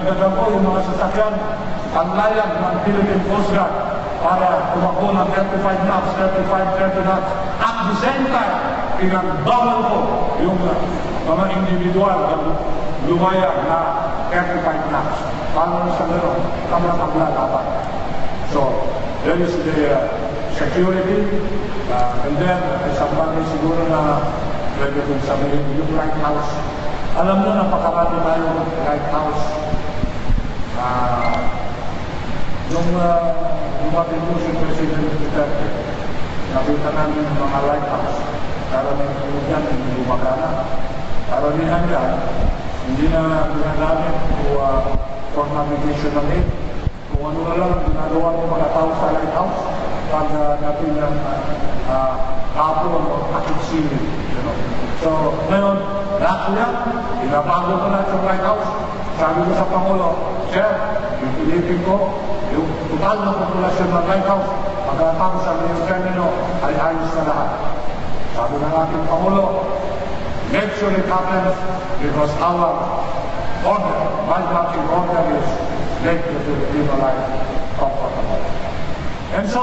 dinagdagan ko yung mga sasakyan, panlayag ng Philippine Coast Guard para tumakbo ng 35 knots, 30 knots. At the same time, pinag-double ko yung mga individual na lumaya na 35 knots. Paano sa gano'n? Kami maglalaban. So, there is the security, and then, isang bagay siguro na pwede kong sabihin, yung lighthouse. Alam mo, napakarami tayo lighthouse. Nung dumating ko si President Duterte, nakita namin yung mga lighthouse. Karamihan ko yan, hindi lumagana. Karamihan yan, hindi na ginagamit for navigational aid. Kung ano na lang, ginagawa ng mga tao sa lighthouse, pag natin ng hapon o takip sili. So, ngayon, lahat ko yan, pinabago ko na sa lighthouse. Sabi ko sa Pangulo, Sir, pipilitin ko yung total na populasyon ng lighthouse. Pagkatapos sa Mayor Termino, ay ayos na lahat. Sabi ng ating Pangulo, make sure it happens because our order, my marching order is make the Filipino life comfortable. And so,